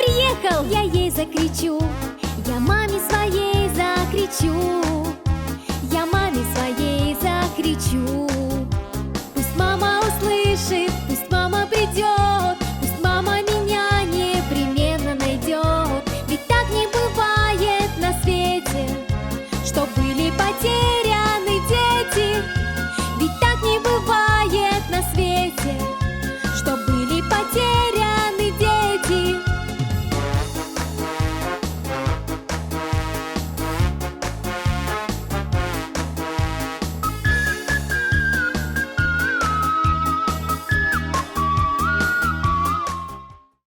приехал! Я ей закричу, я маме своей закричу, я маме своей закричу. Пусть мама услышит, пусть мама придет.